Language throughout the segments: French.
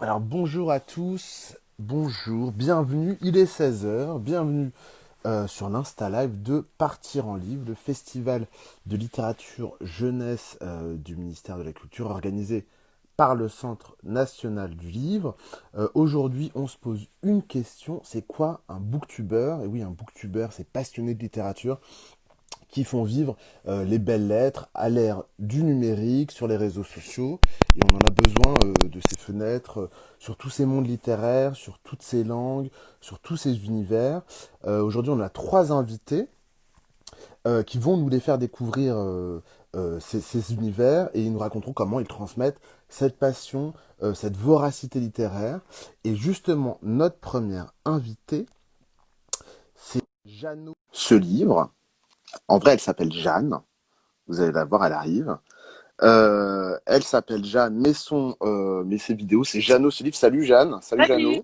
Alors bonjour à tous, bonjour, bienvenue, il est 16 heures, bienvenue sur l'Insta Live de Partir en Livre, le festival de littérature jeunesse du ministère de la Culture organisé par le Centre national du livre. Aujourd'hui, on se pose une question, c'est quoi un booktuber? Et oui, un booktuber, c'est passionné de littérature qui font vivre les belles lettres à l'ère du numérique, sur les réseaux sociaux. Et on en a besoin de ces fenêtres sur tous ces mondes littéraires, sur toutes ces langues, sur tous ces univers. Aujourd'hui, on a trois invités qui vont nous les faire découvrir ces univers et ils nous raconteront comment ils transmettent cette passion, cette voracité littéraire. Et justement, notre première invitée, c'est Jeannot. Ce livre, en vrai, elle s'appelle Jeanne. Vous allez la voir, elle arrive. Elle s'appelle Jeanne, mais ses vidéos, c'est Jeannot ce livre. Salut Jeanne, salut Salut.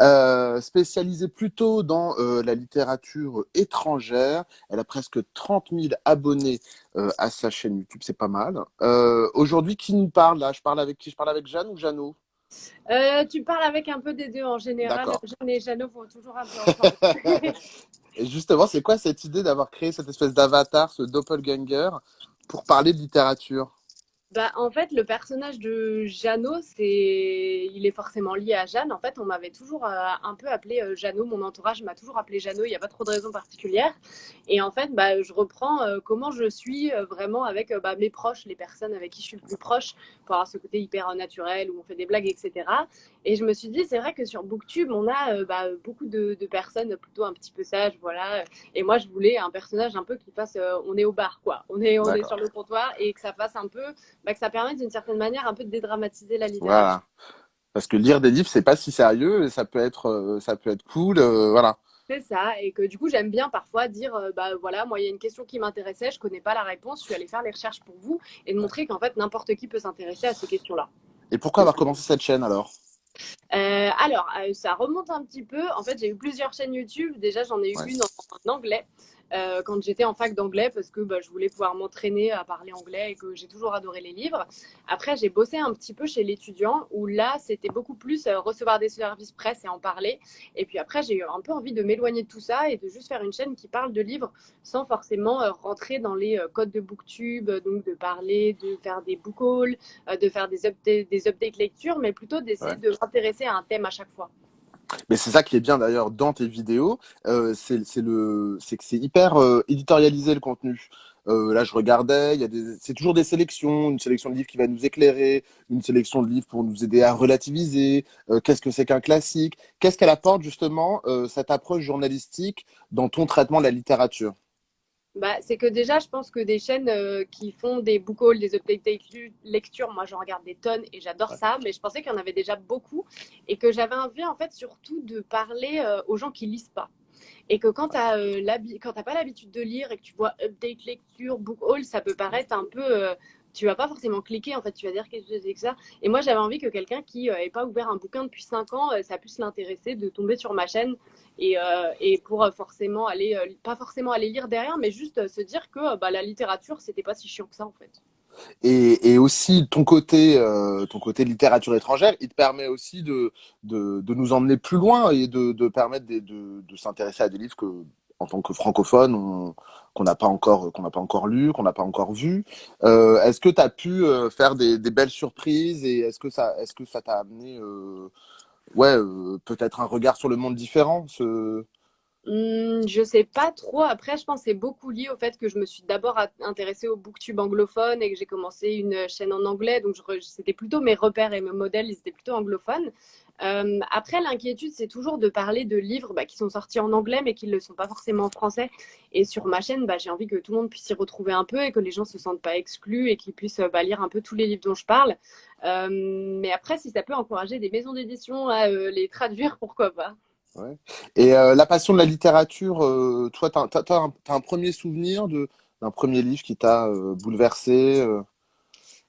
Jeannot. Spécialisée plutôt dans la littérature étrangère. Elle a presque 30 000 abonnés à sa chaîne YouTube, c'est pas mal. Aujourd'hui, qui nous parle là? Je parle avec qui? Je parle avec Jeanne ou Jeannot? Tu parles avec un peu des deux en général. D'accord. Jeanne et Jeannot vont toujours un peu ensemble. Et justement, c'est quoi cette idée d'avoir créé cette espèce d'avatar, ce doppelganger, pour parler de littérature? Bah, en fait, le personnage de Jeannot, il est forcément lié à Jeanne. En fait, on m'avait toujours un peu appelé Jeannot. Mon entourage m'a toujours appelé Jeannot. Il n'y a pas trop de raison particulière. Et en fait, bah, je reprends comment je suis vraiment avec bah, mes proches, les personnes avec qui je suis le plus proche, pour avoir ce côté hyper naturel où on fait des blagues, etc. Et je me suis dit, c'est vrai que sur BookTube, on a bah, beaucoup de personnes plutôt un petit peu sages, voilà. Et moi, je voulais un personnage un peu qui fasse, on est au bar, quoi. On est sur D'accord. le comptoir et que ça fasse un peu bah, que ça permet d'une certaine manière un peu de dédramatiser la littérature. Voilà. Parce que lire des livres, c'est pas si sérieux, et ça peut être cool, voilà. C'est ça, et que du coup j'aime bien parfois dire bah voilà, moi il y a une question qui m'intéressait, je connais pas la réponse, je suis allée faire les recherches pour vous et de montrer qu'en fait n'importe qui peut s'intéresser à ces questions-là. Et pourquoi avoir commencé cette chaîne alors? Ça remonte un petit peu. En fait, j'ai eu plusieurs chaînes YouTube. Déjà, j'en ai eu Ouais. une en anglais quand j'étais en fac d'anglais parce que bah, je voulais pouvoir m'entraîner à parler anglais et que j'ai toujours adoré les livres. Après, j'ai bossé un petit peu chez l'étudiant où là, c'était beaucoup plus recevoir des services presse et en parler. Et puis après, j'ai eu un peu envie de m'éloigner de tout ça et de juste faire une chaîne qui parle de livres sans forcément rentrer dans les codes de BookTube, donc de parler, de faire des book hauls, de faire des updates lecture, mais plutôt d'essayer Ouais. de m'intéresser à un thème à chaque fois. Mais c'est ça qui est bien d'ailleurs dans tes vidéos, c'est que c'est hyper éditorialisé le contenu. Là, je regardais, c'est toujours des sélections, une sélection de livres qui va nous éclairer, une sélection de livres pour nous aider à relativiser. Qu'est-ce que c'est qu'un classique? Qu'est-ce qu'elle apporte justement cette approche journalistique dans ton traitement de la littérature? Bah, c'est que déjà, je pense que des chaînes qui font des book hauls, des updates lecture, moi j'en regarde des tonnes et j'adore Ouais. ça, mais je pensais qu'il y en avait déjà beaucoup et que j'avais envie en fait surtout de parler aux gens qui lisent pas. Et que quand tu n'as pas l'habitude de lire et que tu vois update lecture, book haul, ça peut paraître un peu. Tu vas pas forcément cliquer, en fait, tu vas dire qu'est-ce que c'est que ça. Et moi, j'avais envie que quelqu'un qui n'ait pas ouvert un bouquin depuis 5 ans, ça puisse l'intéresser de tomber sur ma chaîne et pour forcément aller, pas forcément aller lire derrière, mais juste se dire que bah, la littérature, c'était pas si chiant que ça, en fait. Et aussi ton côté littérature étrangère, il te permet aussi de nous emmener plus loin et de permettre de s'intéresser à des livres que, en tant que francophone, qu'on n'a pas encore lu, qu'on n'a pas encore vu. Est-ce que tu as pu faire des belles surprises et est-ce que ça t'a amené peut-être un regard sur le monde différent Je sais pas trop. Après, je pense que c'est beaucoup lié au fait que je me suis d'abord intéressée au booktube anglophone et que j'ai commencé une chaîne en anglais. Donc, c'était plutôt mes repères et mes modèles, ils étaient plutôt anglophones. Après, l'inquiétude, c'est toujours de parler de livres bah, qui sont sortis en anglais mais qui ne le sont pas forcément en français. Et sur ma chaîne, bah, j'ai envie que tout le monde puisse s'y retrouver un peu et que les gens se sentent pas exclus et qu'ils puissent bah, lire un peu tous les livres dont je parle. Mais après, si ça peut encourager des maisons d'édition à les traduire, pourquoi pas. Ouais. Et la passion de la littérature, toi, t'as un premier souvenir d'un premier livre qui t'a bouleversé,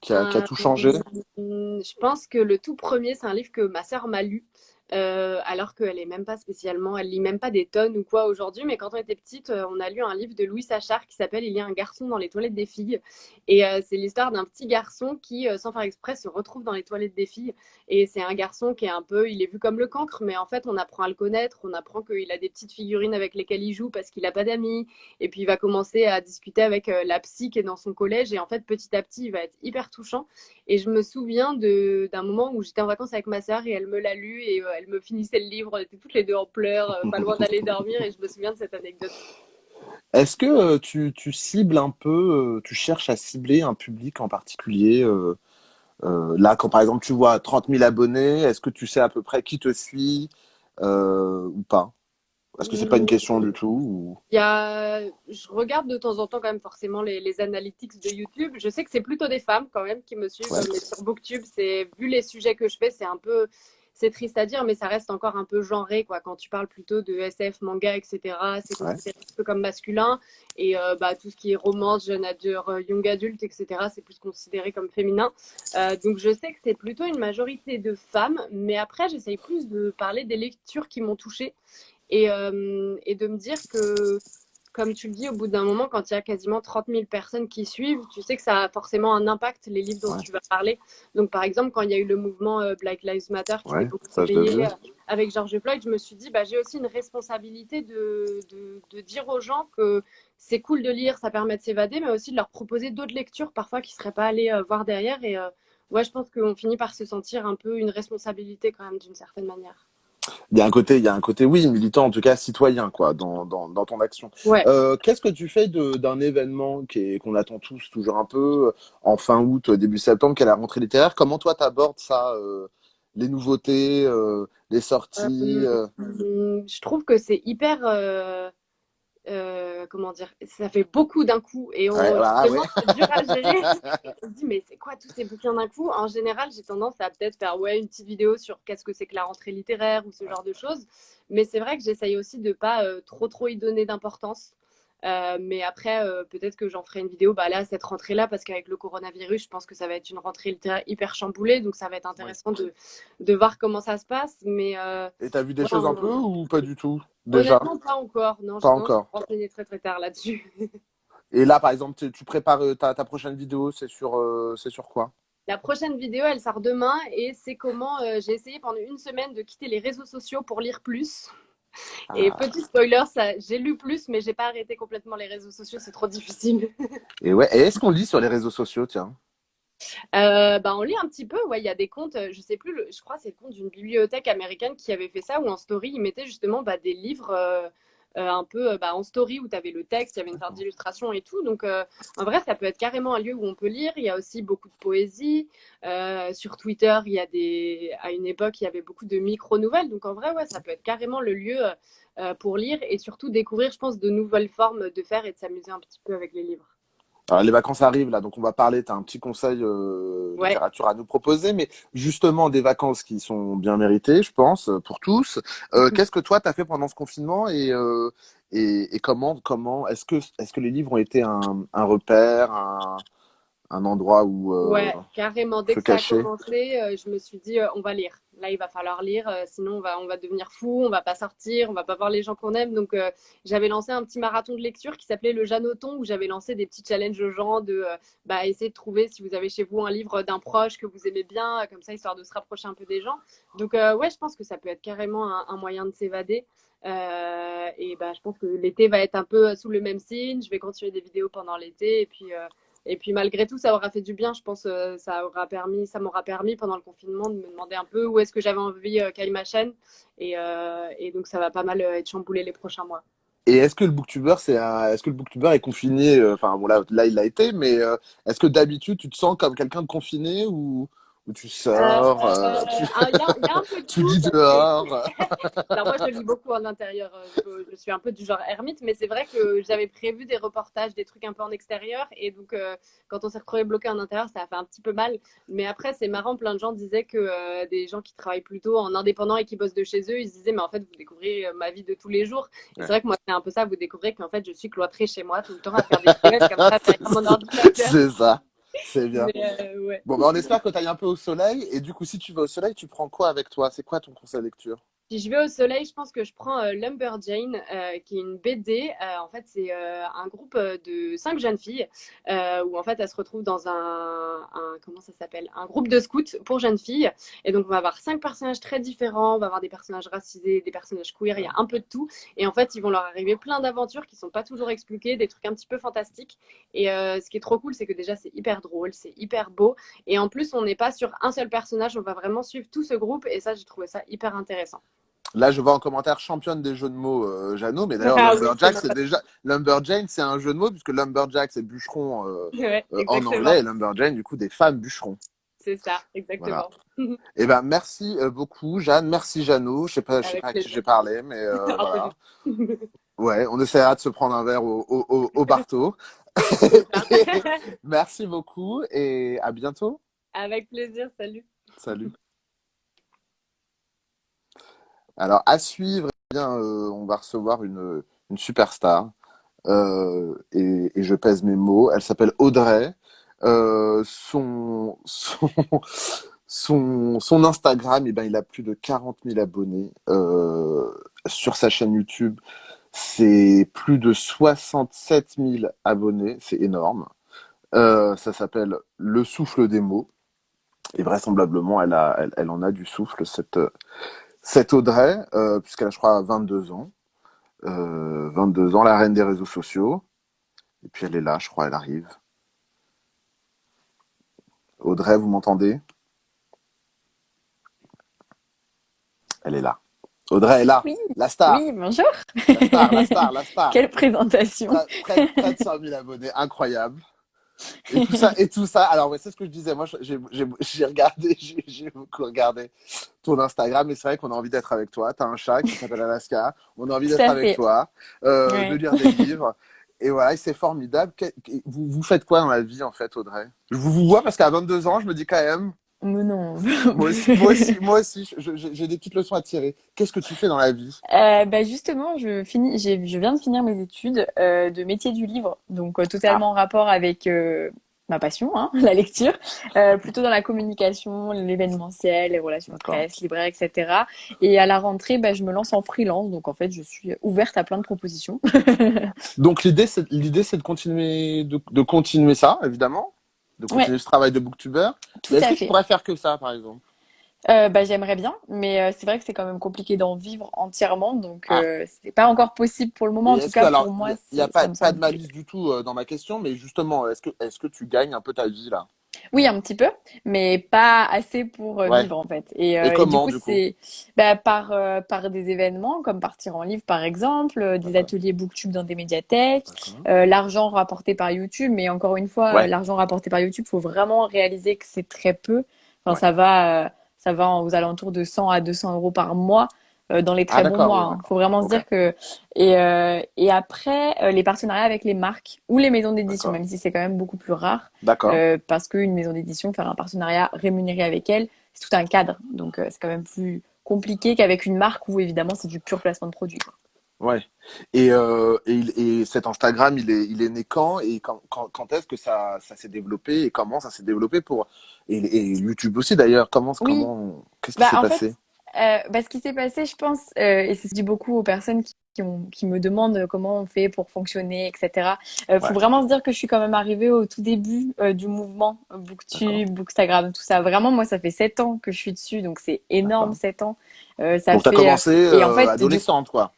qui a Euh, tout changé? je pense que le tout premier, c'est un livre que ma sœur m'a lu. alors qu'elle est même pas spécialement, elle lit même pas des tonnes ou quoi aujourd'hui. Mais quand on était petite, on a lu un livre de Louis Achard qui s'appelle Il y a un garçon dans les toilettes des filles. Et c'est l'histoire d'un petit garçon qui, sans faire exprès, se retrouve dans les toilettes des filles. Et c'est un garçon qui est un peu, il est vu comme le cancre, mais en fait, on apprend à le connaître. On apprend qu'il a des petites figurines avec lesquelles il joue parce qu'il a pas d'amis. Et puis il va commencer à discuter avec la psy qui est dans son collège. Et en fait, petit à petit, il va être hyper touchant. Et je me souviens d'un moment où j'étais en vacances avec ma sœur et elle me l'a lu et elle me finissait le livre. On était toutes les deux en pleurs, pas loin d'aller dormir et je me souviens de cette anecdote. Est-ce que tu cibles un peu, tu cherches à cibler un public en particulier là, quand par exemple tu vois 30 000 abonnés, est-ce que tu sais à peu près qui te suit ou pas? Est-ce que c'est pas une question du tout ou... Je regarde de temps en temps quand même forcément les analytics de YouTube. Je sais que c'est plutôt des femmes quand même qui me suivent, Ouais, mais sur BookTube, vu les sujets que je fais, c'est triste à dire, mais ça reste encore un peu genré, quoi. Quand tu parles plutôt de SF, manga, etc., c'est ouais. considéré un peu comme masculin. Et tout ce qui est romance, jeune adulte, young adulte, etc., c'est plus considéré comme féminin. Donc je sais que c'est plutôt une majorité de femmes, mais après, j'essaye plus de parler des lectures qui m'ont touchée et de me dire que, comme tu le dis, au bout d'un moment, quand il y a quasiment 30 000 personnes qui suivent, tu sais que ça a forcément un impact, les livres dont Ouais, tu vas parler. Donc, par exemple, quand il y a eu le mouvement Black Lives Matter qui s'est ouais, beaucoup ça je l'ai vu. relayé avec George Floyd, je me suis dit, bah, j'ai aussi une responsabilité de dire aux gens que c'est cool de lire, ça permet de s'évader, mais aussi de leur proposer d'autres lectures parfois qu'ils ne seraient pas allés voir derrière. Et ouais, je pense qu'on finit par se sentir un peu une responsabilité quand même d'une certaine manière. Il y a un côté, oui, militant, en tout cas citoyen, quoi, dans ton action. Ouais. Qu'est-ce que tu fais d'un événement qu'on attend tous toujours un peu en fin août, début septembre, qui est la rentrée littéraire? Comment toi t'abordes ça, les nouveautés, les sorties Je trouve que c'est hyper, comment dire, ça fait beaucoup d'un coup et Ouais, voilà, ouais. justement, c'est dur à gérer. On se dit, mais c'est quoi tous ces bouquins d'un coup? En général, j'ai tendance à peut-être faire ouais, une petite vidéo sur qu'est-ce que c'est que la rentrée littéraire ou ce genre de choses. Mais c'est vrai que j'essaye aussi de pas trop y donner d'importance. Mais après, peut-être que j'en ferai une vidéo bah là, cette rentrée-là, parce qu'avec le coronavirus, je pense que ça va être une rentrée littéraire hyper chamboulée. Donc, ça va être Ouais. intéressant de voir comment ça se passe. Mais Et t'as vu des ouais, choses un peu ou pas du tout? Déjà? honnêtement, pas encore. Non, Pas je me suis encore. renseignée très très tard là-dessus. Et là, par exemple, tu prépares ta prochaine vidéo, c'est sur quoi? La prochaine vidéo, elle sort demain et c'est comment j'ai essayé pendant une semaine de quitter les réseaux sociaux pour lire plus. Et Ah. petit spoiler, j'ai lu plus, mais j'ai pas arrêté complètement les réseaux sociaux, c'est trop difficile. Et ouais, et est-ce qu'on lit sur les réseaux sociaux, tiens? On lit un petit peu, ouais, il y a des comptes, je sais plus, je crois que c'est le compte d'une bibliothèque américaine qui avait fait ça, où en story, ils mettaient justement des livres un peu en story, où tu avais le texte, il y avait une sorte d'illustration et tout. Donc, en vrai, ça peut être carrément un lieu où on peut lire. Il y a aussi beaucoup de poésie. Sur Twitter, à une époque, il y avait beaucoup de micro-nouvelles. Donc, en vrai, ouais, ça peut être carrément le lieu pour lire et surtout découvrir, je pense, de nouvelles formes de faire et de s'amuser un petit peu avec les livres. Alors, les vacances arrivent là, donc on va parler. Tu as un petit conseil Ouais. littérature à nous proposer, mais justement des vacances qui sont bien méritées, je pense, pour tous. Qu'est-ce que toi, tu as fait pendant ce confinement et comment est-ce que les livres ont été un repère, un endroit où Ouais, carrément. Dès se que ça a cacher? commencé, je me suis dit, on va lire. Là, il va falloir lire, sinon on va devenir fou, on va pas sortir, on va pas voir les gens qu'on aime. Donc, j'avais lancé un petit marathon de lecture qui s'appelait le Jeannoton, où j'avais lancé des petits challenges aux gens essayer de trouver si vous avez chez vous un livre d'un proche que vous aimez bien, comme ça, histoire de se rapprocher un peu des gens. Donc, ouais, je pense que ça peut être carrément un moyen de s'évader. Je pense que l'été va être un peu sous le même signe. Je vais continuer des vidéos pendant l'été et puis malgré tout, ça aura fait du bien. Je pense ça m'aura permis pendant le confinement de me demander un peu où est-ce que j'avais envie qu'aille ma chaîne. Et donc ça va pas mal être chamboulé les prochains mois. Et est-ce que le booktuber est confiné? Enfin bon là il l'a été, mais est-ce que d'habitude tu te sens comme quelqu'un de confiné ou tu sors, Il y a un peu de tu tout. lis dehors? Alors moi, je lis beaucoup en intérieur. Je suis un peu du genre ermite, mais c'est vrai que j'avais prévu des reportages, des trucs un peu en extérieur. Et donc, quand on s'est retrouvé bloqué en intérieur, ça a fait un petit peu mal. Mais après, c'est marrant, plein de gens disaient que des gens qui travaillent plutôt en indépendant et qui bossent de chez eux, ils se disaient, mais en fait, vous découvrez ma vie de tous les jours. Et c'est Ouais. vrai que moi, c'est un peu ça, vous découvrez qu'en fait, je suis cloîtrée chez moi tout le temps à faire des trucs comme ça derrière mon ordinateur. C'est ça. C'est bien. Mais ouais. Bon, bah, on espère que tu ailles un peu au soleil. Et du coup, si tu vas au soleil, tu prends quoi avec toi? C'est quoi ton conseil de lecture? Si je vais au soleil, je pense que je prends Lumberjane, qui est une BD. En fait, c'est un groupe de 5 jeunes filles où en fait elles se retrouvent dans comment ça s'appelle? Un groupe de scouts pour jeunes filles. Et donc on va avoir 5 personnages très différents. On va avoir des personnages racisés, des personnages queer. Il y a un peu de tout. Et en fait, ils vont leur arriver plein d'aventures qui sont pas toujours expliquées, des trucs un petit peu fantastiques. Et ce qui est trop cool, c'est que déjà c'est hyper drôle, c'est hyper beau. Et en plus, on n'est pas sur un seul personnage. On va vraiment suivre tout ce groupe. Et ça, j'ai trouvé ça hyper intéressant. Là, je vois en commentaire championne des jeux de mots, Jeannot, mais d'ailleurs, Ah oui, c'est Lumberjack, c'est normal. déjà. Lumberjane, c'est un jeu de mots, puisque Lumberjack, c'est bûcheron Ouais, en exactement. anglais, et Lumberjane, du coup, des femmes bûcherons. C'est ça, Voilà. exactement. Eh ben, merci beaucoup, Jeanne. Merci, Jeannot. Je sais Avec pas à qui plaisir. j'ai parlé, mais Un peu de voilà. tout. Ouais, on essaiera de se prendre un verre au Barto. C'est ça. Merci beaucoup et à bientôt. Avec plaisir, salut. Salut. Alors, à suivre, eh bien, on va recevoir une superstar. Et je pèse mes mots. Elle s'appelle Audrey. Son Instagram, eh ben, il a plus de 40 000 abonnés. Sur sa chaîne YouTube, c'est plus de 67 000 abonnés. C'est énorme. Ça s'appelle Le souffle des mots. Et vraisemblablement, elle en a du souffle, cette Audrey, puisqu'elle a, je crois, 22 ans. 22 ans, la reine des réseaux sociaux. Et puis elle est là, je crois, elle arrive. Audrey, vous m'entendez? Elle est là. Audrey est là. Oui, La star. oui, bonjour. La star, la star, la star. Quelle présentation. Près de 100 000 abonnés. Incroyable. Et tout ça, et tout ça. Alors, ouais, c'est ce que je disais. Moi, j'ai regardé, j'ai beaucoup regardé ton Instagram. Et c'est vrai qu'on a envie d'être avec toi. T'as un chat qui s'appelle Alaska. On a envie Tout d'être à avec fait. toi, de Ouais. lire des livres. Et voilà, et c'est formidable. Vous faites quoi dans la vie, en fait, Audrey? Je vous vois parce qu'à 22 ans, je me dis quand même, Mais non. moi aussi, j'ai des petites leçons à tirer. Qu'est-ce que tu fais dans la vie? Bah justement, je viens de finir mes études de métier du livre, donc Ah, totalement en rapport avec ma passion, hein, la lecture, plutôt dans la communication, l'événementiel, les relations d'accord. presse, libraire, etc. Et à la rentrée, bah, je me lance en freelance, donc en fait, je suis ouverte à plein de propositions. Donc l'idée, c'est de continuer, de continuer ça, évidemment, de Ouais, continuer ce travail de booktuber. tout Mais est-ce à que tu fait. pourrais faire que ça, par exemple? Bah, j'aimerais bien, mais c'est vrai que c'est quand même compliqué d'en vivre entièrement, donc Ah. c'est pas encore possible pour le moment. Et En tout est-ce que, cas, alors, pour moi, il y a ça pas, me pas de semble clé. malice du tout dans ma question, mais justement, est-ce que tu gagnes un peu ta vie là? Oui, un petit peu, mais pas assez pour Ouais. vivre en fait. Et Et du comment, coup, du coup? c'est bah, par des événements comme partir en livre par exemple, des D'accord. ateliers booktube dans des médiathèques, D'accord. l'argent rapporté par YouTube. Mais encore une fois, Ouais. l'argent rapporté par YouTube, faut vraiment réaliser que c'est très peu. Enfin, Ouais. ça va aux alentours de 100 à 200 euros par mois. Dans les Ah, très bons d'accord, mois, oui, hein. Faut d'accord. vraiment se Ok. dire que et après les partenariats avec les marques ou les maisons d'édition, D'accord. même si c'est quand même beaucoup plus rare. D'accord. Parce qu'une maison d'édition, faire un partenariat rémunéré avec elle, c'est tout un cadre. Donc, c'est quand même plus compliqué qu'avec une marque où, évidemment, c'est du pur placement de produit, quoi. Ouais. Et cet Instagram, il est né quand? Et quand est-ce que ça s'est développé? Et comment ça s'est développé et YouTube aussi d'ailleurs. Oui, Qu'est-ce qui bah s'est en fait, passé? ce qui s'est passé, je pense, et c'est ce que je dis beaucoup aux personnes qui me demandent comment on fait pour fonctionner, etc. Faut Ouais. vraiment se dire que je suis quand même arrivée au tout début du mouvement D'accord. BookTube, Bookstagram, tout ça. Vraiment, moi, ça fait 7 ans que je suis dessus, donc c'est énorme, D'accord. 7 ans. Ça Donc, tu as fait, commencé et en fait, du adolescente, quoi.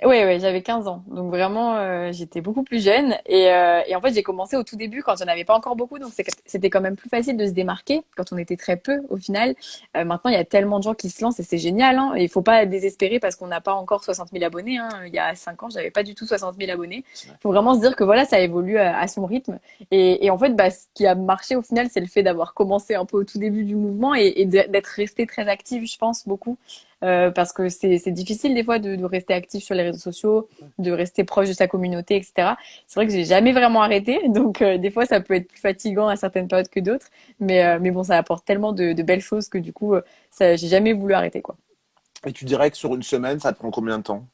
Ouais, ouais, j'avais 15 ans. Donc vraiment, j'étais beaucoup plus jeune. Et en fait, j'ai commencé au tout début quand il n'y en avait pas encore beaucoup. Donc c'était quand même plus facile de se démarquer quand on était très peu au final. Maintenant, il y a tellement de gens qui se lancent et c'est génial, hein. Et il faut pas désespérer parce qu'on n'a pas encore 60 000 abonnés, hein. Il y a 5 ans, j'avais pas du tout 60 000 abonnés. Il faut vraiment se dire que voilà, ça évolue à son rythme. Et en fait, bah, ce qui a marché au final, c'est le fait d'avoir commencé un peu au tout début du mouvement et d'être resté très active, je pense, beaucoup. Parce que c'est difficile des fois de rester actif sur les réseaux sociaux, de rester proche de sa communauté, etc. C'est vrai que j'ai jamais vraiment arrêté, donc des fois ça peut être plus fatigant à certaines périodes que d'autres, mais bon, ça apporte tellement de belles choses que du coup, ça, j'ai jamais voulu arrêter, quoi. Et tu dirais que sur une semaine, ça te prend combien de temps?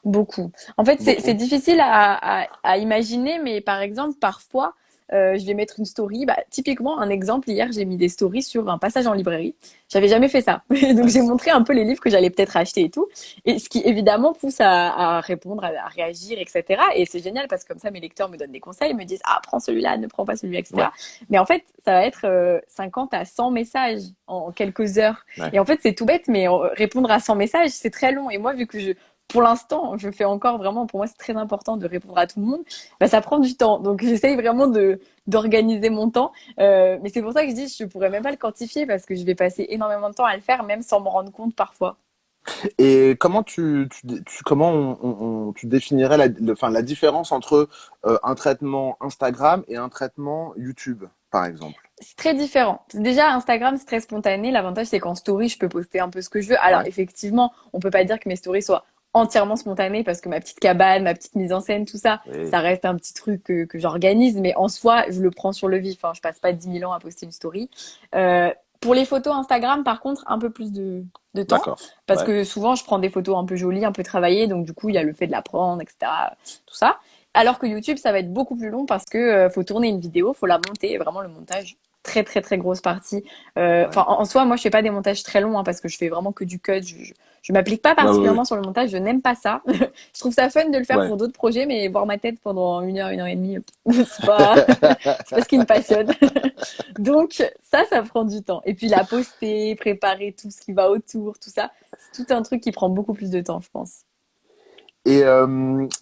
Beaucoup. En fait, c'est Beaucoup. difficile à imaginer, mais par exemple, parfois, je vais mettre une story. Bah, typiquement, un exemple, hier, j'ai mis des stories sur un passage en librairie. J'avais jamais fait ça. Donc, j'ai montré un peu les livres que j'allais peut-être acheter et tout. Et ce qui, évidemment, pousse à répondre, à réagir, etc. Et c'est génial parce que comme ça, mes lecteurs me donnent des conseils, me disent, ah, prends celui-là, ne prends pas celui-là, Ouais, etc. Mais en fait, ça va être 50 à 100 messages en quelques heures. ouais. Et en fait, c'est tout bête, mais répondre à 100 messages, c'est très long. Et moi, vu que pour l'instant, je fais encore vraiment, pour moi, c'est très important de répondre à tout le monde. Bah, ça prend du temps. Donc, j'essaye vraiment d'organiser mon temps. Mais c'est pour ça que je dis, je pourrais même pas le quantifier parce que je vais passer énormément de temps à le faire, même sans m'en rendre compte parfois. Et comment comment tu définirais enfin, la différence entre un traitement Instagram et un traitement YouTube, par exemple? C'est très différent. Déjà, Instagram, c'est très spontané. L'avantage, c'est qu'en story, je peux poster un peu ce que je veux. Alors, Ouais. effectivement, on peut pas dire que mes stories soient entièrement spontanées parce que ma petite cabane, ma petite mise en scène, tout ça, Oui. ça reste un petit truc que j'organise. Mais en soi, je le prends sur le vif. Hein. Je passe pas 10 000 ans à poster une story. Pour les photos Instagram, par contre, un peu plus de temps. D'accord. Parce Ouais. que souvent, je prends des photos un peu jolies, un peu travaillées. Donc, du coup, il y a le fait de la prendre, etc. Tout ça. Alors que YouTube, ça va être beaucoup plus long parce que faut tourner une vidéo, faut la monter. Et vraiment, le montage, très très très grosse partie. Ouais. Enfin, en soi, moi, je fais pas des montages très longs hein, parce que je fais vraiment que du cut. Je m'applique pas Ouais, ouais, particulièrement sur le montage. Je n'aime pas ça. Je trouve ça fun de le faire ouais. pour d'autres projets, mais voir ma tête pendant 1 heure et demie, c'est pas c'est pas ce qui me passionne. Donc ça prend du temps. Et puis la poster, préparer tout ce qui va autour, tout ça, c'est tout un truc qui prend beaucoup plus de temps, je pense. Et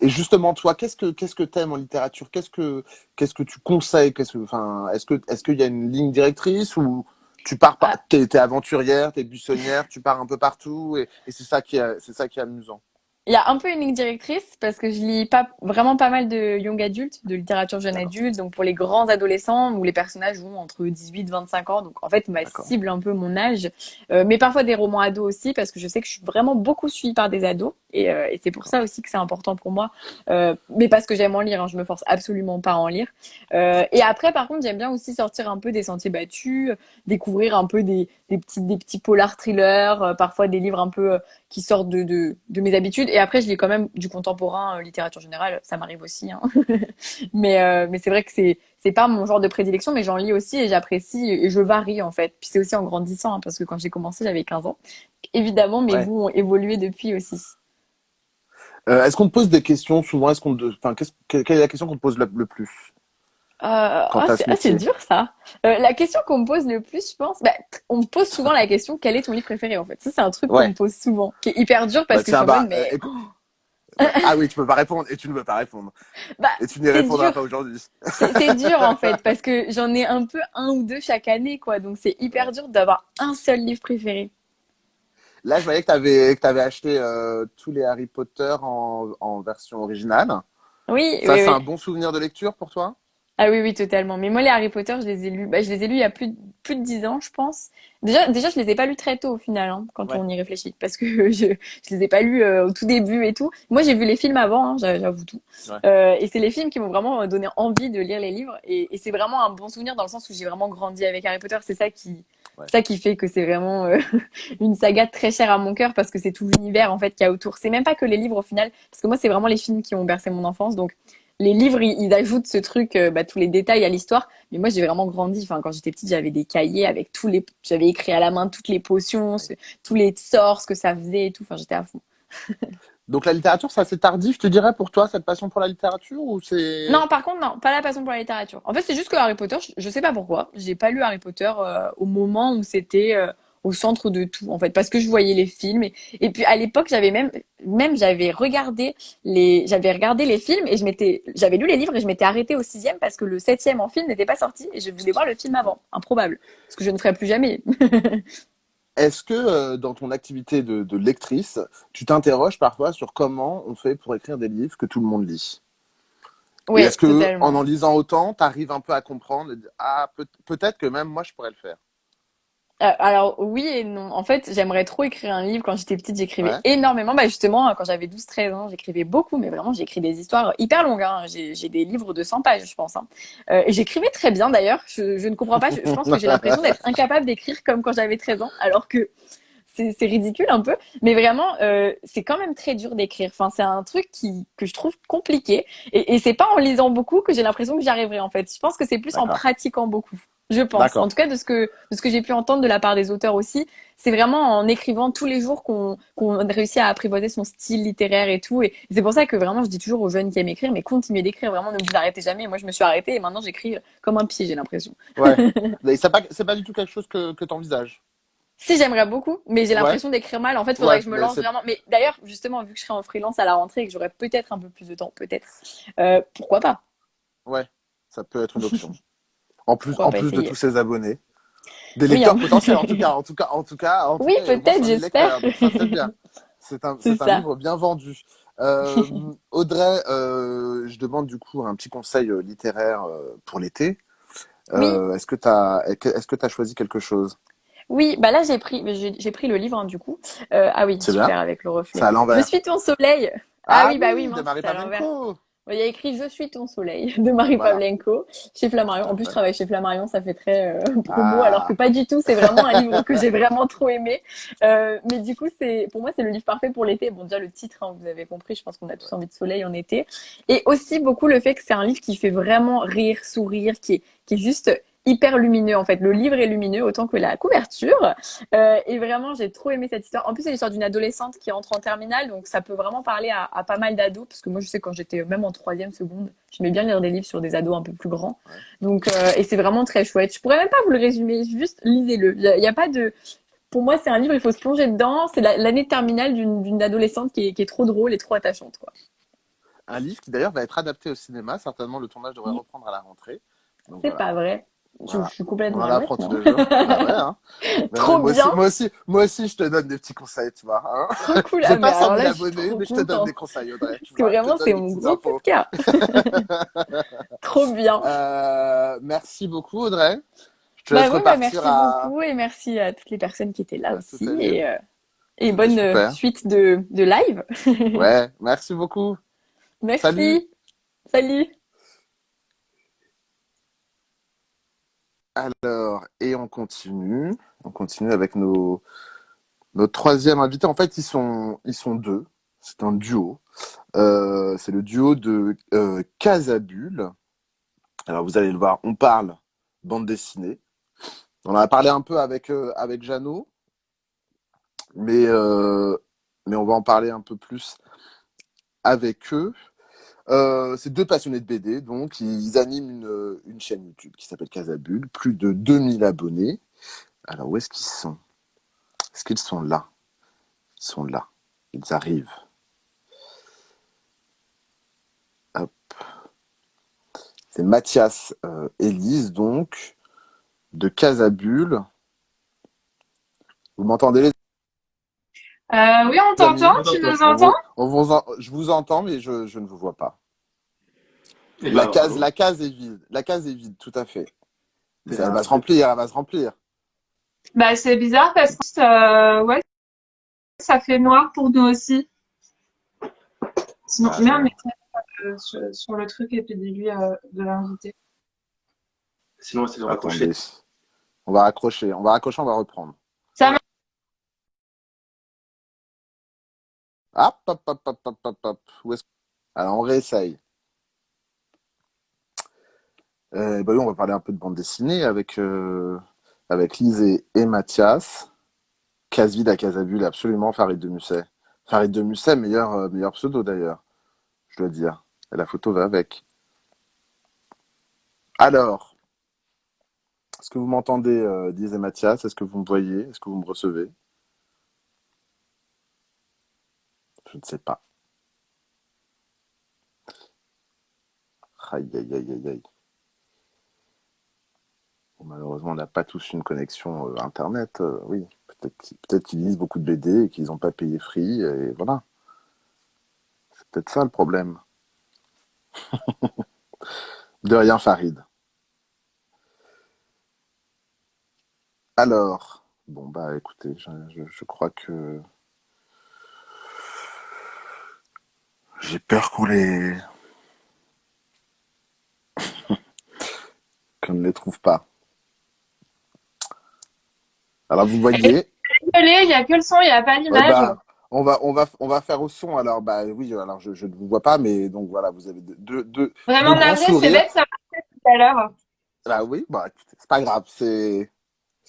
justement, toi, qu'est-ce que t'aimes en littérature? Qu'est-ce que tu conseilles? Enfin, est-ce qu'il y a une ligne directrice ou tu pars pas, Ah, t'es aventurière, t'es buissonnière, tu pars un peu partout et c'est ça qui est amusant. il y a un peu une ligne directrice parce que je lis pas vraiment pas mal de young adulte, de littérature jeune D'accord, adulte, donc pour les grands adolescents où les personnages ont entre 18 et 25 ans. Donc en fait, ma d'accord, cible un peu mon âge, mais parfois des romans ados aussi parce que je sais que je suis vraiment beaucoup suivie par des ados et c'est pour d'accord. ça aussi que c'est important pour moi. Mais parce que j'aime en lire, hein, je me force absolument pas à en lire. Et après, par contre, j'aime bien aussi sortir un peu des sentiers battus, découvrir un peu des petits polars thrillers, parfois des livres un peu qui sortent de mes habitudes. Et après, je lis quand même du contemporain, littérature générale, ça m'arrive aussi. Hein. Mais c'est vrai que c'est pas mon genre de prédilection, mais j'en lis aussi et j'apprécie et je varie en fait. Puis c'est aussi en grandissant, hein, parce que quand j'ai commencé, j'avais 15 ans. Évidemment, mes Ouais. goûts ont évolué depuis aussi. Est-ce qu'on te pose des questions souvent? Enfin, quelle est la question qu'on te pose le plus quant à ce C'est métier? dur ça. La question qu'on me pose le plus, je pense, bah, on me pose souvent la question quel est ton livre préféré en fait. Ça, c'est un truc qu'on me Ouais. pose souvent, qui est hyper dur Bah parce que je suis tiens, en mode, bah, mais écoute, bah, ah oui, tu peux pas répondre et tu ne veux pas répondre bah, et tu n'y c'est répondras dur. pas aujourd'hui. C'est dur en fait parce que j'en ai un peu un ou deux chaque année quoi donc c'est hyper Ouais. dur d'avoir un seul livre préféré. Là, je voyais que tu avais acheté tous les Harry Potter en version originale. Oui, Ça, oui, c'est un oui. bon souvenir de lecture pour toi? Ah oui, oui, totalement. Mais moi, les Harry Potter, je les ai lus, bah, je les ai lus il y a plus de 10 ans, je pense. Déjà, je les ai pas lus très tôt au final, hein, quand Ouais, on y réfléchit, parce que je les ai pas lus au tout début et tout. Moi, j'ai vu les films avant, hein, j'avoue tout. ouais, Et c'est les films qui m'ont vraiment donné envie de lire les livres. Et c'est vraiment un bon souvenir dans le sens où j'ai vraiment grandi avec Harry Potter. ouais. C'est ça qui fait que c'est vraiment une saga très chère à mon cœur parce que c'est tout l'univers en fait qu'il y a autour. C'est même pas que les livres au final, parce que moi, c'est vraiment les films qui ont bercé mon enfance. Donc les livres, ils ajoutent ce truc, bah, tous les détails à l'histoire. Mais moi, j'ai vraiment grandi. Enfin, quand j'étais petite, j'avais des cahiers avec j'avais écrit à la main toutes les potions, tous les sorts, ce que ça faisait et tout. Enfin, j'étais à fond. Donc la littérature, c'est assez tardif, tu dirais, pour toi, cette passion pour la littérature ou c'est... Non, par contre, non, pas la passion pour la littérature. En fait, c'est juste que Harry Potter, je sais pas pourquoi, j'ai pas lu Harry Potter au moment où c'était au centre de tout, en fait, parce que je voyais les films et puis à l'époque, j'avais regardé les films et j'avais lu les livres et je m'étais arrêtée au sixième parce que le septième en film n'était pas sorti et je voulais voir le film avant, improbable, ce que je ne ferai plus jamais. Est-ce que dans ton activité de lectrice, tu t'interroges parfois sur comment on fait pour écrire des livres que tout le monde lit? Et Ouais, est-ce que en totalement. lisant autant, tu arrives un peu à comprendre, et dire, ah, peut-être que même moi, je pourrais le faire. Alors oui et non. En fait, j'aimerais trop écrire un livre. Quand j'étais petite, j'écrivais Ouais, énormément. Bah justement, quand j'avais 12 13 ans, j'écrivais beaucoup, mais vraiment, j'écris des histoires hyper longues. Hein. J'ai des livres de 100 pages, je pense. Hein. Et j'écrivais très bien d'ailleurs. Je ne comprends pas. Je pense que j'ai l'impression d'être incapable d'écrire comme quand j'avais 13 ans, alors que c'est ridicule un peu, mais vraiment, c'est quand même très dur d'écrire. Enfin, c'est un truc que je trouve compliqué. Et c'est pas en lisant beaucoup que j'ai l'impression que j'y arriverai, en fait. Je pense que c'est plus en D'accord. pratiquant beaucoup. Je pense. En D'accord. tout cas, de ce que j'ai pu entendre de la part des auteurs aussi, c'est vraiment en écrivant tous les jours qu'on réussit à apprivoiser son style littéraire et tout. Et c'est pour ça que vraiment, je dis toujours aux jeunes qui aiment écrire, mais continuez d'écrire, vraiment, ne vous arrêtez jamais. Moi, je me suis arrêtée et maintenant, j'écris comme un pied, j'ai l'impression. Ouais. Et c'est pas du tout quelque chose que tu envisages. Si, j'aimerais beaucoup, mais j'ai Ouais. l'impression d'écrire mal. En fait, il faudrait Ouais. que je me Mais lance c'est. vraiment. Mais d'ailleurs, justement, vu que je serai en freelance à la rentrée et que j'aurai peut-être un peu plus de temps, peut-être, pourquoi pas? Ouais. Ça peut être une option. Pourquoi En pas plus de tous essayer? ces abonnés. Des Oui, lecteurs potentiels, en tout cas. En tout oui, cas, il y a au moins peut-être, 100 000 j'espère. lecteurs. Donc ça, c'est bien. C'est C'est un ça. livre bien vendu. Euh, Audrey, je demande du coup un petit conseil littéraire pour l'été. Oui, Est-ce que t'as choisi quelque chose? oui. Bah là, j'ai pris le livre, hein, du coup. Ah oui, C'est bien. super avec le C'est reflet. à Je l'envers. suis ton soleil. Ah Ah oui, bah oui, oui, de mince, Marie c'est à l'envers. Pavlenko. Il y a écrit Je suis ton soleil de Marie Voilà, Pavlenko chez Flammarion. En plus, je parfait. travaille chez Flammarion, ça fait très promo, alors que Ah, pas du tout. C'est vraiment un livre que j'ai vraiment trop aimé. Mais du coup, pour moi, c'est le livre parfait pour l'été. Bon, déjà le titre, hein, vous avez compris. Je pense qu'on a tous envie de soleil en été. Et aussi beaucoup le fait que c'est un livre qui fait vraiment rire, sourire, qui est juste hyper lumineux en fait. Le livre est lumineux autant que la couverture. Et vraiment, j'ai trop aimé cette histoire. En plus, c'est l'histoire d'une adolescente qui entre en terminale, donc ça peut vraiment parler à pas mal d'ados, parce que moi, je sais quand j'étais même en troisième seconde, j'aimais bien lire des livres sur des ados un peu plus grands. ouais. Donc, et c'est vraiment très chouette. Je pourrais même pas vous le résumer, juste lisez-le. Y a pas de, pour moi, c'est un livre, il faut se plonger dedans. C'est l'année de terminale d'une adolescente qui est trop drôle et trop attachante, quoi. Un livre qui d'ailleurs va être adapté au cinéma. Certainement, le tournage devrait reprendre à la rentrée. Donc C'est voilà, pas vrai. Je voilà. suis On complètement en à apprend l'ouest, tous non? les jours. Bah ouais, hein. Trop bien, Moi aussi, je te donne des petits conseils, tu vois. trop Hein. cool. Ah, J'ai mais pas 100 alors 000 là, je suis abonnés, trop mais je te donne des contente. conseils, Audrey. Tu Parce que vois, je te vraiment, donne c'est des mon petites gros coup infos. de cœur. Trop bien. Merci beaucoup, Audrey. Je te Bah laisse ouais, bah repartir merci beaucoup et merci à toutes les personnes qui étaient là à tout à aussi l'île. et C'était bonne super. suite de live. Ouais, merci beaucoup. Salut. Merci. Salut. Alors, et on continue. On continue avec notre troisième invité. En fait, ils sont deux. C'est un duo. C'est le duo de Casabule. Alors, vous allez le voir, on parle bande dessinée. On en a parlé un peu avec Jeannot, mais, euh, mais on va en parler un peu plus avec eux. C'est deux passionnés de BD, donc ils animent une chaîne YouTube qui s'appelle Casabule, plus de 2000 abonnés. Alors, où est-ce qu'ils sont? Est-ce qu'ils sont là? Ils sont là. Ils arrivent. Hop. C'est Mathias Élise, donc, de Casabule. Vous m'entendez, les Oui, on amis? t'entend, tu nous entends? Je vous entends, mais je ne vous vois pas. Eh ben, bravo. La case est vide. La case est vide, tout à fait. Eh Elle ben, va se remplir, elle va se remplir. Bah, c'est bizarre parce que ouais, ça fait noir pour nous aussi. Sinon, Ah, mets un merde. message sur le truc et puis dis-lui de l'inviter. sinon, on essaie de raccrocher. Attendez. On va raccrocher, on va reprendre. Ça marche. Hop, hop, hop, hop, hop, hop, hop. Où est-ce... Alors, on réessaye. Bah oui, on va parler un peu de bande dessinée avec Lise et Mathias. Casvide à Casabule, absolument, Farid de Musset. Farid de Musset, meilleur pseudo d'ailleurs, je dois dire. Et la photo va avec. Alors, est-ce que vous m'entendez, Lise et Mathias? Est-ce que vous me voyez? Est-ce que vous me recevez? Je ne sais pas. Aïe, aïe, aïe, aïe, aïe. Bon, malheureusement, on n'a pas tous une connexion Internet. Oui, peut-être qu'ils lisent beaucoup de BD et qu'ils n'ont pas payé Free. Et voilà, c'est peut-être ça le problème. De rien, Farid. Alors, bon, bah écoutez, je crois que j'ai peur qu'on ne les trouve pas. Alors, vous voyez, désolée, il n'y a que le son, il n'y a pas Ouais, l'image. bah, on va faire au son. Alors, bah oui, alors je ne vous vois pas, mais donc voilà, vous avez deux Vraiment grands navrée, c'est sourires. bête, ça m'a fait tout à l'heure. Bah oui, bah écoutez, c'est pas grave, c'est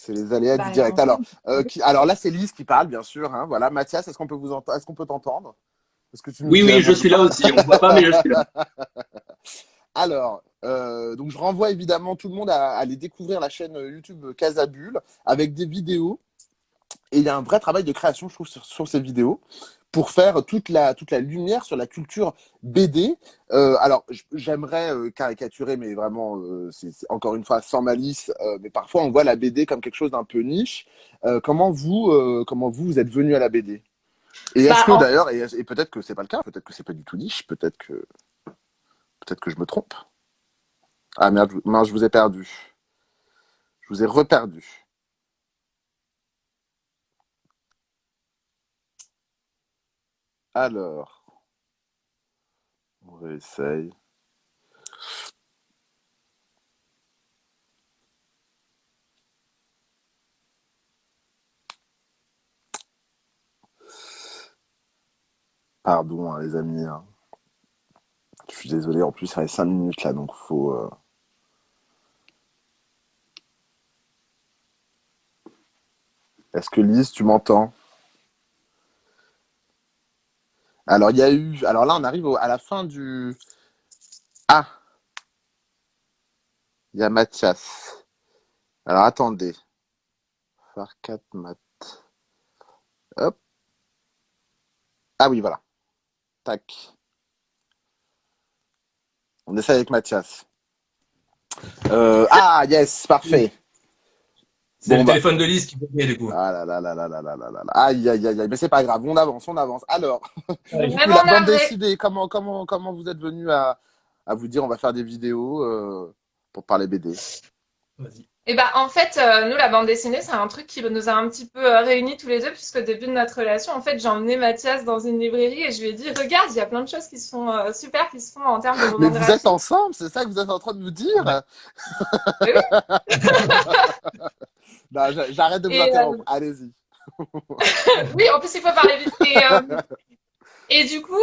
les aléas du Bah, direct. en fait, Alors là, c'est Lise qui parle, bien sûr. Hein, voilà, Mathias, est-ce qu'on peut t'entendre? Est-ce que tu nous Oui, dis oui, je bonjour? suis là aussi. On ne voit pas, mais je suis là. Alors, donc je renvoie évidemment tout le monde à aller découvrir la chaîne YouTube Casabule avec des vidéos. Et il y a un vrai travail de création, je trouve, sur ces vidéos pour faire toute la lumière sur la culture BD. Alors, j'aimerais caricaturer, mais vraiment, encore une fois sans malice. Mais parfois, on voit la BD comme quelque chose d'un peu niche. Comment vous êtes venu à la BD? Et est-ce bah, que d'ailleurs, et peut-être que c'est pas le cas, peut-être que c'est pas du tout niche, peut-être que je me trompe. Ah merde, mince, je vous ai perdu. Je vous ai reperdu. Alors, on réessaye. Pardon, hein, les amis. Hein. Je suis désolé, en plus, ça reste 5 minutes là, donc faut. Est-ce que Lise, tu m'entends? Alors, il y a eu. Alors là, on arrive à la fin du. Ah, il y a Mathias. Alors, attendez. Farcat Mat. Hop. Ah oui, voilà. Tac. On essaie avec Mathias. Ah, yes, parfait. C'est Bon, le bah. téléphone de Lise qui bougeait du coup. Ah là là là là là là là là là. Aïe, aïe, aïe, aïe. Mais c'est pas grave, on avance, on avance. Alors, Ouais. du coup, la vraiment bande navrée. dessinée, comment vous êtes venu à vous dire on va faire des vidéos pour parler BD? Vas-y. Et bah, en fait, nous, la bande dessinée, c'est un truc qui nous a un petit peu réunis tous les deux, puisqu'au début de notre relation, en fait, j'ai emmené Mathias dans une librairie et je lui ai dit, regarde, il y a plein de choses qui sont super, qui se font en termes de Mais romans vous êtes graphiques. ensemble, c'est ça que vous êtes en train de me Ouais. dire? Mais oui. Non, j'arrête de vous Et interrompre. Allez-y. oui, en plus, il faut parler vite. Et du coup,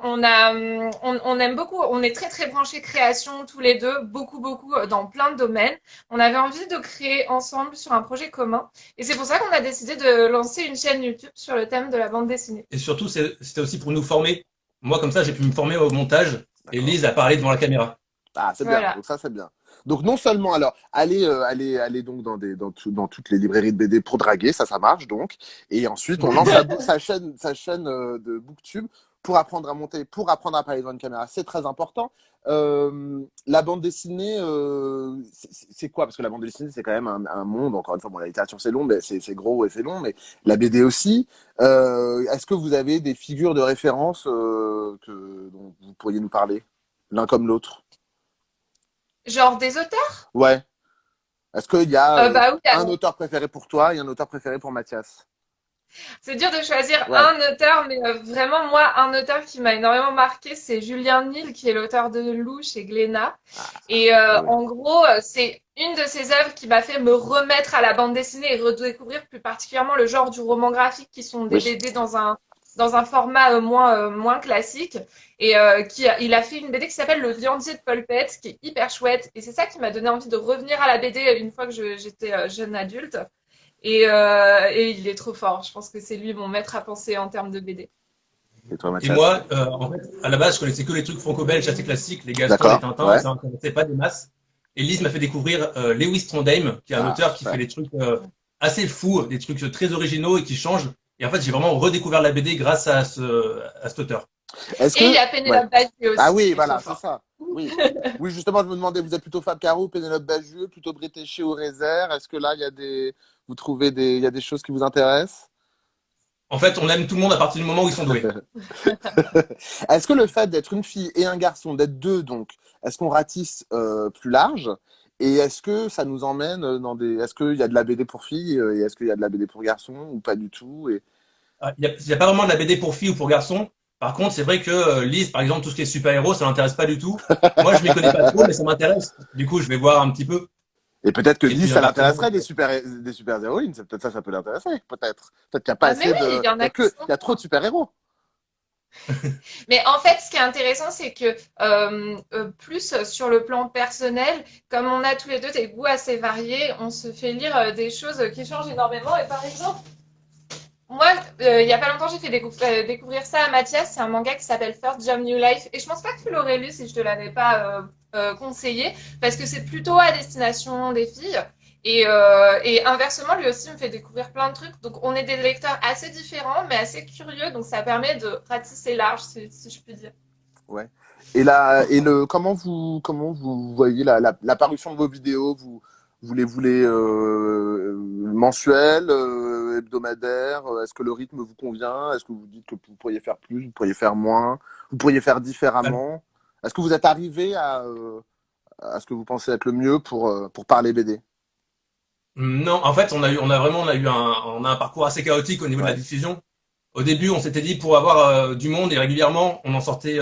on aime beaucoup, on est très très branchés création tous les deux, beaucoup beaucoup dans plein de domaines. On avait envie de créer ensemble sur un projet commun, et c'est pour ça qu'on a décidé de lancer une chaîne YouTube sur le thème de la bande dessinée. Et surtout, c'était aussi pour nous former. Moi, comme ça, j'ai pu me former au montage et D'accord. Lise a parlé devant la caméra. Ah, c'est bien. Voilà. Donc ça, c'est bien. Donc non seulement, alors, allez donc dans toutes les librairies de BD pour draguer, ça marche donc. Et ensuite, on lance sa chaîne de BookTube pour apprendre à monter, pour apprendre à parler devant une caméra. C'est très important. La bande dessinée, c'est quoi? Parce que la bande dessinée, c'est quand même un monde. Encore une fois, bon, la littérature c'est long, mais c'est gros et c'est long, mais la BD aussi. Est-ce que vous avez des figures de référence dont vous pourriez nous parler, l'un comme l'autre? Genre des auteurs? Ouais. Est-ce qu'il y a Bah oui, un auteur préféré pour toi et un auteur préféré pour Mathias? c'est dur de choisir Ouais. un auteur, mais vraiment, moi, un auteur qui m'a énormément marqué, c'est Julien Nil, qui est l'auteur de Lou chez Glénat. Et Ah oui. en gros, c'est une de ses œuvres qui m'a fait me remettre à la bande dessinée et redécouvrir plus particulièrement le genre du roman graphique, qui sont des Oui. BD dans un format moins classique. Et il a fait une BD qui s'appelle Le Viandier de Polpette, qui est hyper chouette. Et c'est ça qui m'a donné envie de revenir à la BD une fois que j'étais jeune adulte. Et il est trop fort. Je pense que c'est lui mon maître à penser en termes de BD. Et toi, Et Mathias? moi, en fait, à la base, je connaissais que les trucs franco-belges assez classiques, les Gaston, les D'accord. Tintins, Ouais. ça ne connaissait pas des masses. Et Lise m'a fait découvrir Lewis Trondheim, qui est un Ah, auteur qui super. fait des trucs assez fous, des trucs très originaux et qui changent. Et en fait, j'ai vraiment redécouvert la BD grâce à cet auteur. Est-ce Et il y que. a Ouais. Pénélope Bagieux Ah aussi, oui, qui est trop voilà, c'est fort. ça. Oui. Oui, justement, je me demandais, vous êtes plutôt Fab Caro, Pénélope Bagieux, plutôt Bretéché ou Rézère? Est-ce que là, vous trouvez il y a des choses qui vous intéressent? En fait, on aime tout le monde à partir du moment où ils sont doués. Est-ce que le fait d'être une fille et un garçon, d'être deux donc, est-ce qu'on ratisse plus large? Et est-ce que ça nous emmène dans des. Est-ce qu'il y a de la BD pour filles et est-ce qu'il y a de la BD pour garçons ou pas du tout? Il y a pas vraiment de la BD pour filles ou pour garçons. Par contre, c'est vrai que Lise, par exemple, tout ce qui est super-héros, ça l'intéresse pas du tout. Moi, je m'y connais pas trop, mais ça m'intéresse. Du coup, je vais voir un petit peu. Et peut-être que Et puis, Lise, ça inversement, l'intéresserait des super héroïnes. C'est peut-être ça peut l'intéresser. Peut-être. Peut-être qu'il n'y a pas Ah, mais assez oui, il de. y en a qui Il y a trop de super héros. Mais en fait, ce qui est intéressant, c'est que plus sur le plan personnel, comme on a tous les deux des goûts assez variés, on se fait lire des choses qui changent énormément. Et par exemple, moi, il y a pas longtemps, j'ai fait découvrir ça à Mathias. C'est un manga qui s'appelle First Jump New Life. Et je pense pas que tu l'aurais lu si je te l'avais pas conseillé, parce que c'est plutôt à destination des filles. Et inversement, lui aussi me fait découvrir plein de trucs. Donc, on est des lecteurs assez différents, mais assez curieux. Donc, ça permet de ratisser large, si je puis dire. Ouais. Comment vous voyez la parution de vos vidéos? Vous les voulez mensuelles, hebdomadaires? Est-ce que le rythme vous convient? Est-ce que vous dites que vous pourriez faire plus, vous pourriez faire moins, vous pourriez faire différemment? Est-ce que vous êtes arrivé à ce que vous pensez être le mieux pour parler BD? non, en fait, on a un parcours assez chaotique au niveau de la Ouais, diffusion. Au début, on s'était dit pour avoir du monde et régulièrement, on en sortait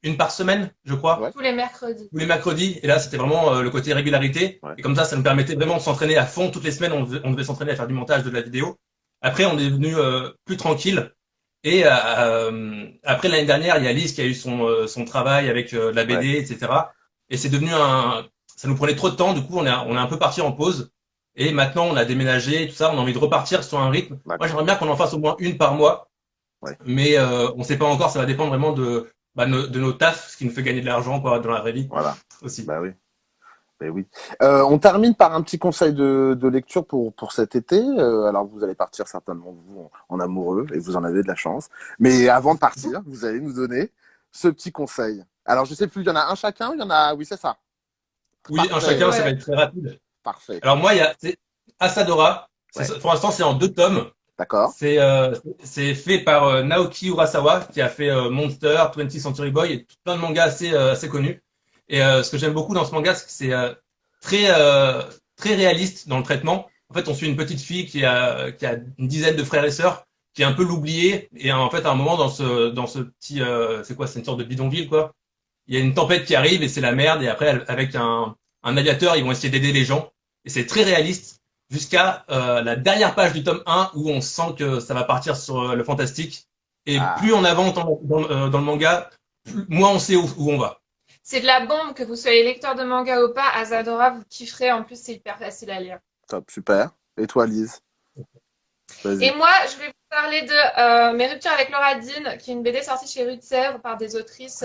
une par semaine, je crois, ouais, Tous les mercredis. tous les mercredis. Et là, c'était vraiment le côté régularité. ouais. Et comme ça nous permettait vraiment de s'entraîner à fond toutes les semaines. On devait s'entraîner à faire du montage de la vidéo. Après, on est devenu plus tranquille. Et après l'année dernière, il y a Lise qui a eu son travail avec la BD, Ouais. etc. Et c'est devenu ça nous prenait trop de temps. Du coup, on est un peu parti en pause. Et maintenant, on a déménagé, tout ça. On a envie de repartir sur un rythme. Moi, D'accord. j'aimerais bien qu'on en fasse au moins une par mois. Ouais. Mais on ne sait pas encore. Ça va dépendre vraiment de nos tafs, ce qui nous fait gagner de l'argent quoi, dans la vraie vie Voilà. aussi. Bah oui. Ben oui. On termine par un petit conseil de lecture pour cet été. Alors, vous allez partir certainement, vous, en amoureux, et vous en avez de la chance. Mais avant de partir, vous allez nous donner ce petit conseil. Alors, je sais plus, il y en a un chacun, il y en a... Oui, c'est ça. Oui, un Parfait, chacun, ça va Ouais. être très rapide. parfait. Alors moi, c'est Asadora. Ouais, Pour l'instant, c'est en 2 tomes. d'accord. C'est fait par Naoki Urasawa, qui a fait Monster, 20th Century Boy et plein de mangas assez connus. Et ce que j'aime beaucoup dans ce manga, c'est que c'est très, euh, très réaliste dans le traitement. En fait, on suit une petite fille qui a une dizaine de frères et sœurs, qui est un peu l'oubliée. Et en fait, à un moment, dans ce petit, c'est quoi, c'est une sorte de bidonville, quoi. Il y a une tempête qui arrive et c'est la merde. Et après, avec un aviateur, ils vont essayer d'aider les gens. Et c'est très réaliste jusqu'à la dernière page du tome 1 où on sent que ça va partir sur le fantastique. Et plus Ah, on avance dans le manga, moins on sait où on va. C'est de la bombe, que vous soyez lecteur de manga ou pas. Asadora, vous kifferez. En plus, c'est hyper facile à lire. top, super. Et toi, Lise? Et Vas-y. moi, je vais vous parler de Mes ruptures avec Laura Dean, qui est une BD sortie chez Rue de Sèvres par des autrices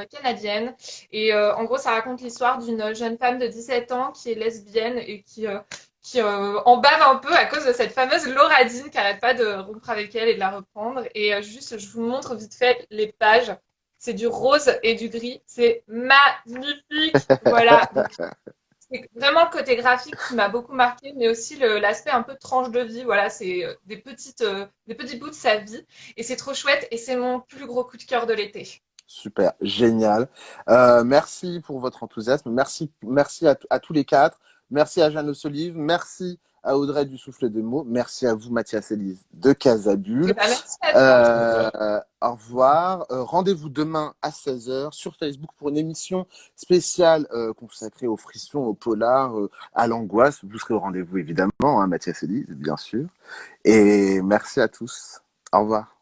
canadiennes. Et en gros, ça raconte l'histoire d'une jeune femme de 17 ans qui est lesbienne et qui en bave un peu à cause de cette fameuse Laura Dean qui n'arrête pas de rompre avec elle et de la reprendre. Et juste, je vous montre vite fait les pages. C'est du rose et du gris. C'est magnifique. Voilà. Donc, c'est vraiment le côté graphique qui m'a beaucoup marqué, mais aussi l'aspect un peu tranche de vie. Voilà, c'est des petits bouts de sa vie. Et c'est trop chouette. Et c'est mon plus gros coup de cœur de l'été. Super, génial. Merci pour votre enthousiasme. Merci à tous les quatre. Merci à Jeanne Solive. Merci à Audrey du Souffle des Mots. Merci à vous, Mathias et Lise de Et Casabule. ben, merci à toi. Au revoir. Rendez-vous demain à 16h sur Facebook pour une émission spéciale consacrée aux frissons, aux polars, à l'angoisse. Vous serez au rendez-vous évidemment, hein, Mathias et Lise, bien sûr. Et merci à tous. Au revoir.